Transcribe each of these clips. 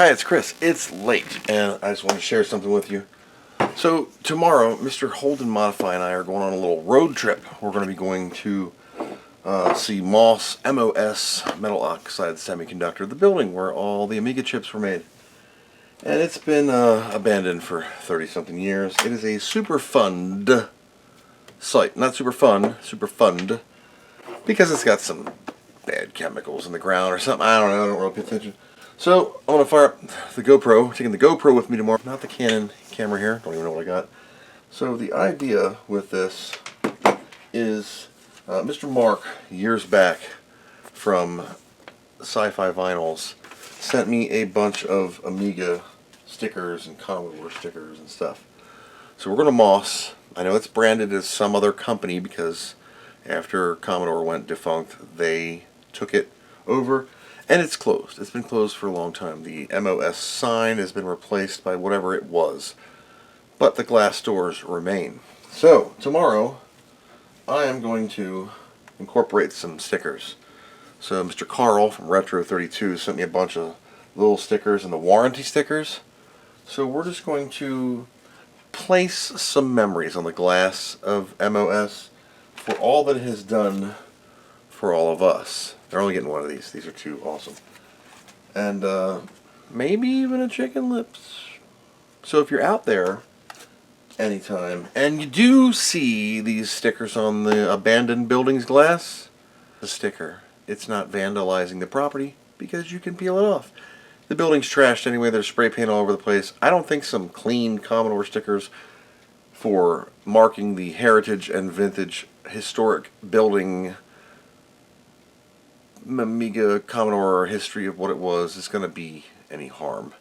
Hi, it's Chris. It's late, and I just want to share something with you. So, tomorrow, Mr. Holden Modify and I are going on a little road trip. We're going to be going to see MOS Metal Oxide Semiconductor, the building where all the Amiga chips were made. And it's been abandoned for 30-something years. It is a super fun site. Not super fun, super fun, because it's got some bad chemicals in the ground or something. I don't know, I don't really pay attention. So, I'm going to fire up the GoPro, taking the GoPro with me tomorrow, not the Canon camera here, don't even know what I got. So the idea with this is Mr. Mark, years back from Sci-Fi Vinyls, sent me a bunch of Amiga stickers and Commodore stickers and stuff. So we're going to MOS. I know it's branded as some other company because after Commodore went defunct, they took it over. And it's closed. It's been closed for a long time. The MOS sign has been replaced by whatever it was. But the glass doors remain. So, tomorrow, I am going to incorporate some stickers. So, Mr. Carl from Retro32 sent me a bunch of little stickers and the warranty stickers. So, we're just going to place some memories on the glass of MOS for all that it has done for all of us. They're only getting one of these. These are two awesome. And maybe even a chicken lips. So if you're out there anytime and you do see these stickers on the abandoned building's glass, the sticker, it's not vandalizing the property because you can peel it off. The building's trashed anyway. There's spray paint all over the place. I don't think some clean Commodore stickers for marking the heritage and vintage historic building Amiga Commodore history of what it was is going to be any harm.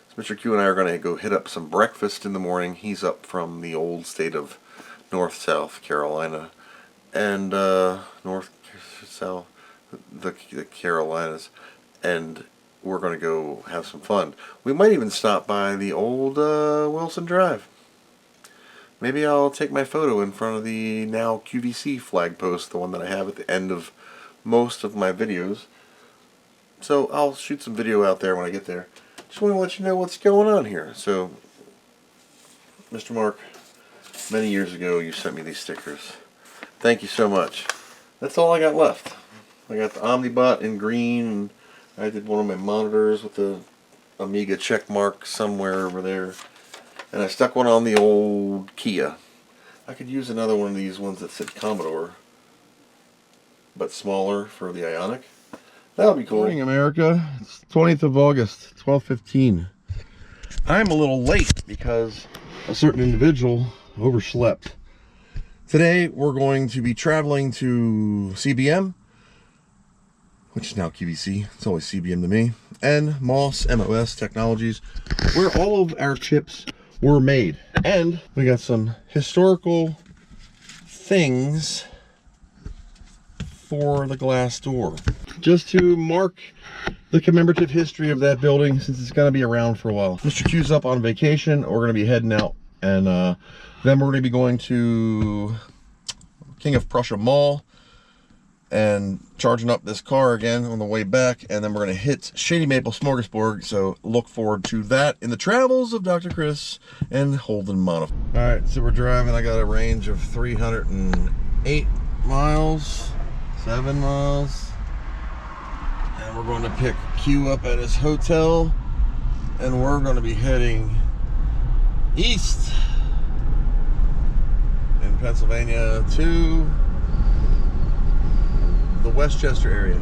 So Mr. Q and I are going to go hit up some breakfast in the morning. He's up from the old state of South Carolina and South the Carolinas, and we're going to go have some fun. We might even stop by the old Wilson Drive. Maybe I'll take my photo in front of the now QVC flag post, the one that I have at the end of most of my videos. So I'll shoot some video out there when I get there. Just want to let you know what's going on here. So, Mr. Mark, many years ago you sent me these stickers. Thank you so much. That's all I got left. I got the Omnibot in green, and I did one of my monitors with the Amiga check mark somewhere over there. And I stuck one on the old Kia. I could use another one of these ones that said Commodore, but smaller for the Ionic. That'll be cool. Morning, America. It's 20th of August, 12:15. I'm a little late because a certain individual overslept. Today we're going to be traveling to CBM, which is now QVC. It's always CBM to me, and MOS Technologies, where all of our chips were made. And we got some historical things for the glass door, just to mark the commemorative history of that building, since it's going to be around for a while. Mr. Q's up on vacation. We're going to be heading out, and then we're going to be going to King of Prussia Mall and charging up this car again on the way back, and then we're going to hit Shady Maple Smorgasbord. So look forward to that in the travels of Dr. Chris and Holden Modify. All right, so we're driving. I got a range of 308 miles. 7 miles, and we're going to pick Q up at his hotel, and we're going to be heading east in Pennsylvania to the Westchester area,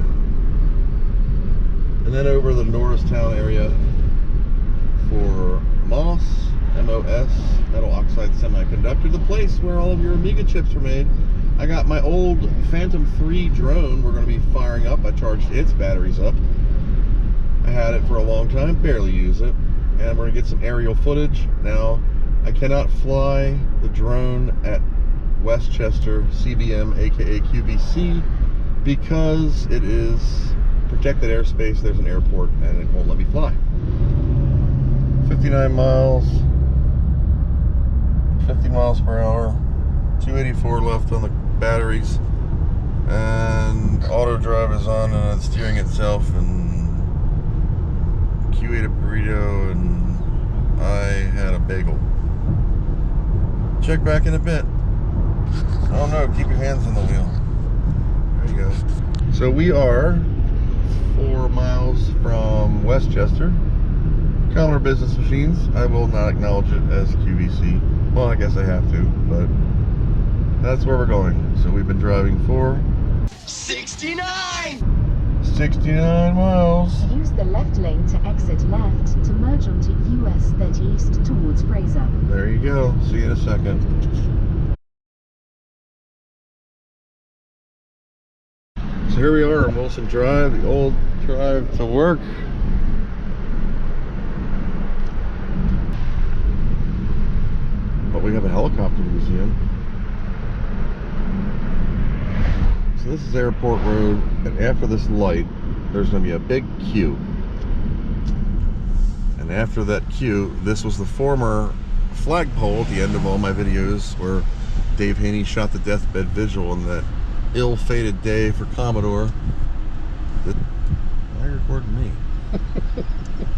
and then over the Norristown area for MOS Metal Oxide Semiconductor, the place where all of your Amiga chips are made. I got my old Phantom 3 drone we're going to be firing up. I charged its batteries up. I had it for a long time, barely use it. And we're going to get some aerial footage. Now, I cannot fly the drone at Westchester CBM, aka QVC, because it is protected airspace. There's an airport and it won't let me fly. 59 miles, 50 miles per hour, 284 left on the batteries, and auto drive is on and it's steering itself, and Q ate a burrito and I had a bagel. Check back in a bit. Oh no, keep your hands on the wheel. There you go. So we are 4 miles from Westchester. Commodore Business Machines. I will not acknowledge it as QVC. Well, I guess I have to, but that's where we're going. So we've been driving for 69 miles. Use the left lane to exit left to merge onto US 30 East towards Fraser. There you go. See you in a second. So here we are on Wilson Drive, the old drive to work. But we have a helicopter museum. So this is Airport Road, and after this light, there's going to be a big queue. And after that queue, this was the former flagpole at the end of all my videos where Dave Haney shot the deathbed vigil on that ill-fated day for Commodore. Why are you recording me?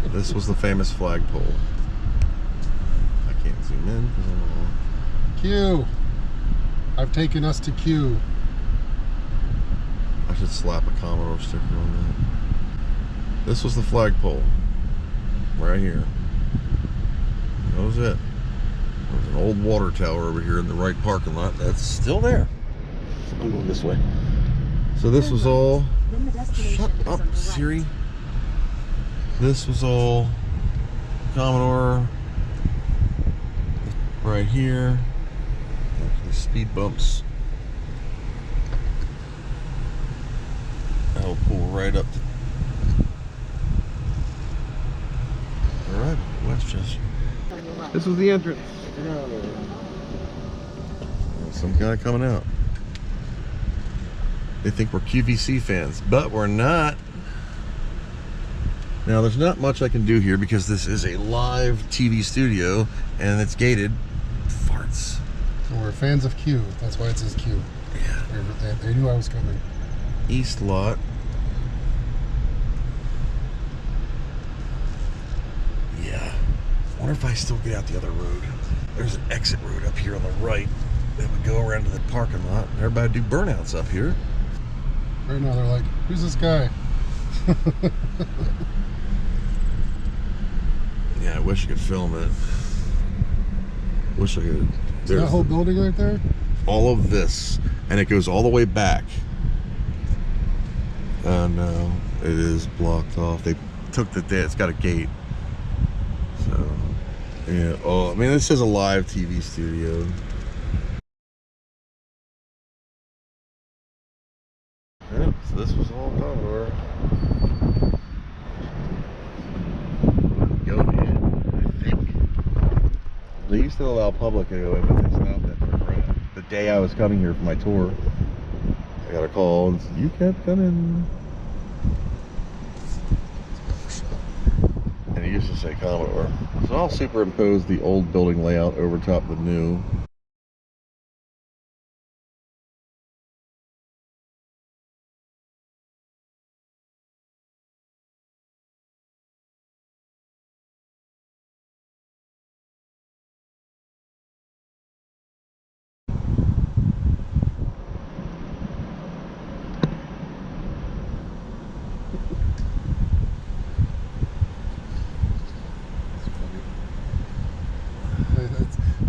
This was the famous flagpole. I can't zoom in because I'm all... Q. I've taken us to Q. I should slap a Commodore sticker on that. This was the flagpole. Right here. That was it. There's an old water tower over here in the right parking lot. That's still there. I'm going this way. So this was all... Shut up, Siri. This was all Commodore. Right here. The speed bumps. I'll pull right up to... Alright, Westchester. This was the entrance. Some guy coming out. They think we're QVC fans, but we're not. Now, there's not much I can do here because this is a live TV studio and it's gated. Farts. So we're fans of Q. That's why it says Q. Yeah. They knew I was coming. East lot. Yeah. I wonder if I still get out the other road. There's an exit road up here on the right that would go around to the parking lot. Everybody do burnouts up here. Right now they're like, who's this guy? Yeah, I wish I could film it. Wish I could. There's that whole building right there? All of this. And it goes all the way back. No, it is blocked off. They took the day. It's got a gate. So, yeah. Oh, I mean, this is a live TV studio. Yep, so this was all Commodore. Go in, I think. They used to allow public to go in, but they stopped that for the day I was coming here for my tour. I got a call and said, you kept coming. And it used to say Commodore. So I'll superimpose the old building layout over top of the new.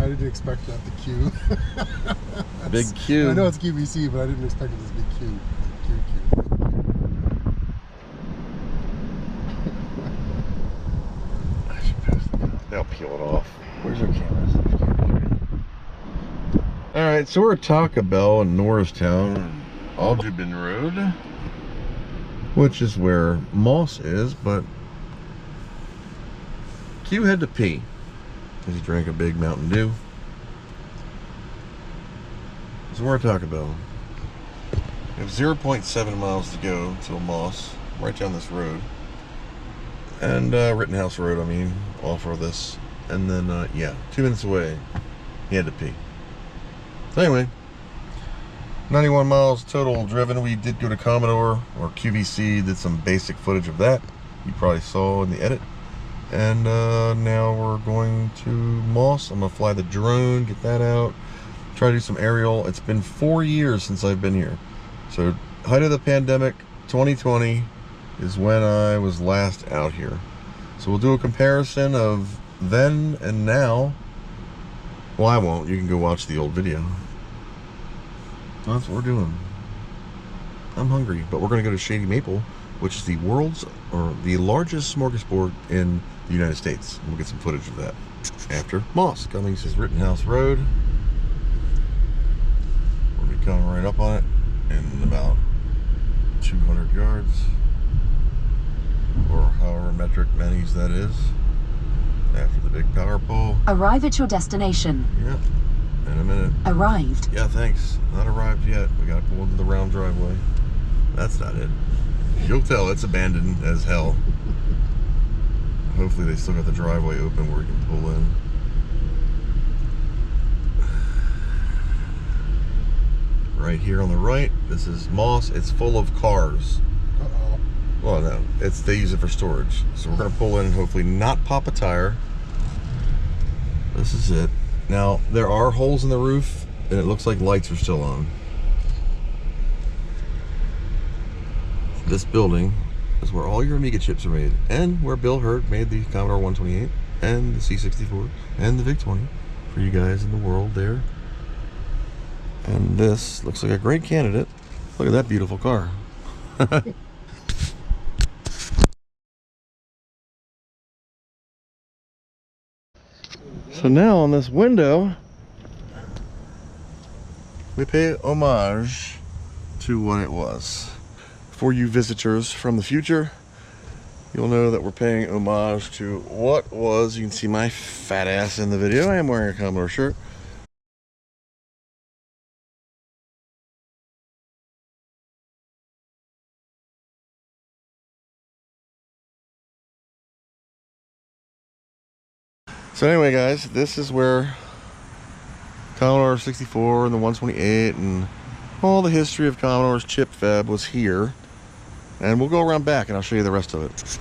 I didn't expect that, the Q. Big Q. I know it's QVC, but I didn't expect it this big Q. I should pass the gun. They'll peel it off. Where's our cameras? Alright, so we're at Taco Bell in Norristown, Audubon Road, which is where Moss is, but Q had to pee because he drank a big Mountain Dew. So we're at Taco Bell. We have 0.7 miles to go to Moss, right down this road. And Rittenhouse Road, I mean, off of this. And then, yeah, 2 minutes away, he had to pee. So anyway, 91 miles total driven. We did go to Commodore, or QVC, did some basic footage of that. You probably saw in the edit. And now we're going to MOS. I'm gonna fly the drone, get that out, try to do some aerial. It's been 4 years since I've been here. So height of the pandemic, 2020 is when I was last out here. So we'll do a comparison of then and now. Well, I won't. You can go watch the old video. So that's what we're doing. I'm hungry, but we're going to go to Shady Maple, which is the world's, or the largest smorgasbord in the United States. We'll get some footage of that after MOS. Cummings is Rittenhouse Road. We'll be coming right up on it in about 200 yards, or however metric menys that is, after the big power pole. Arrive at your destination. Yep, in a minute. Arrived. Yeah, thanks. Not arrived yet. We gotta pull into the round driveway. That's not it. You'll tell it's abandoned as hell. Hopefully they still got the driveway open where we can pull in. Right here on the right, this is MOS. It's full of cars. Uh-oh. Well, no, they use it for storage. So we're gonna pull in and hopefully not pop a tire. This is it. Now, there are holes in the roof, and it looks like lights are still on. This building is where all your Amiga chips are made, and where Bil Herd made the Commodore 128, and the C64, and the VIC-20 for you guys in the world there. And this looks like a great candidate. Look at that beautiful car. So now on this window, we pay homage to what it was. For you visitors from the future, you'll know that we're paying homage to what was. You can see my fat ass in the video. I am wearing a Commodore shirt. So anyway, guys, this is where Commodore 64 and the 128 and all the history of Commodore's chip fab was here. And we'll go around back and I'll show you the rest of it.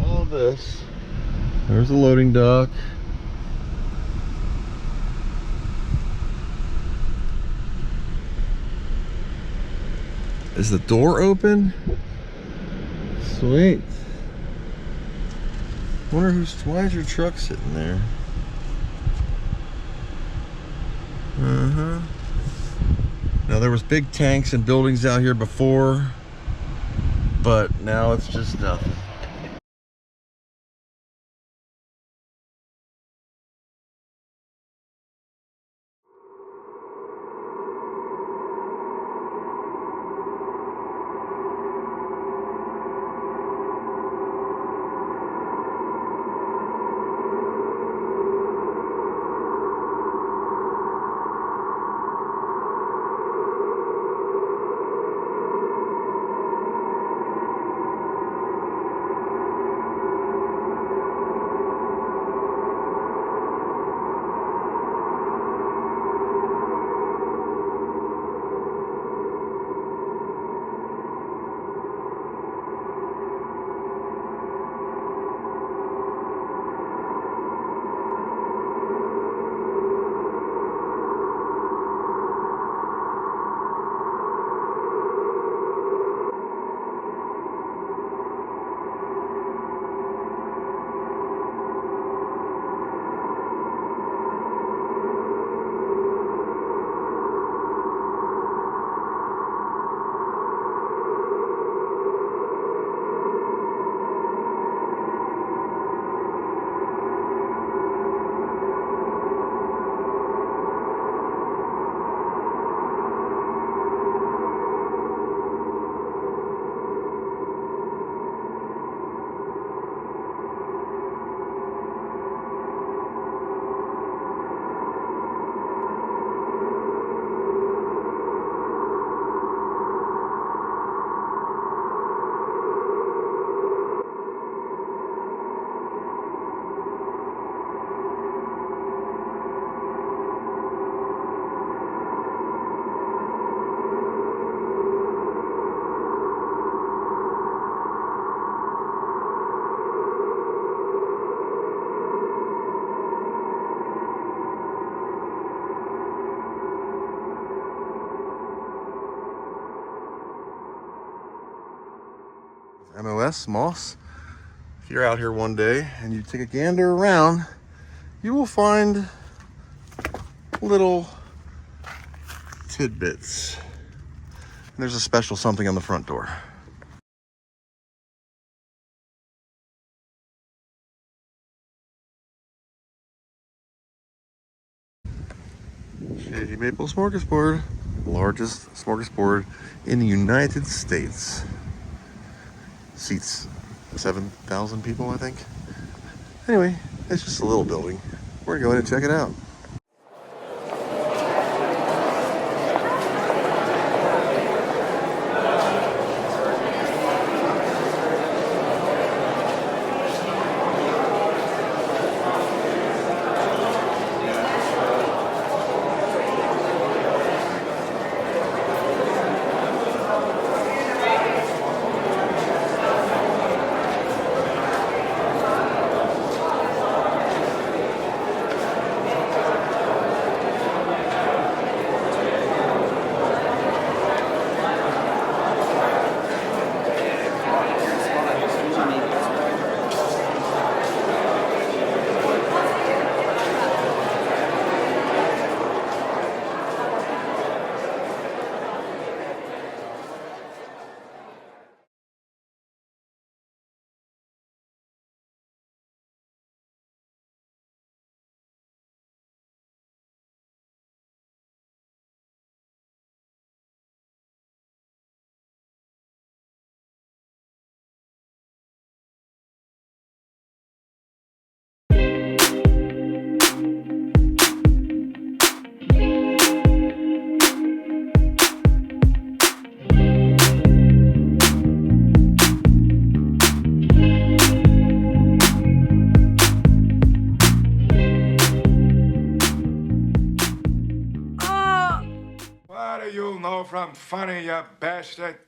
All this. There's the loading dock. Is the door open? Sweet. Wonder why is your truck sitting there? Now there was big tanks and buildings out here before, but now it's just nothing. MOS. If you're out here one day and you take a gander around, you will find little tidbits. And there's a special something on the front door. Shady Maple Smorgasbord, largest smorgasbord in the United States. Seats 7,000 people, I think. Anyway, it's just a little building. We're going to check it out. What do you know from funny, you bastard?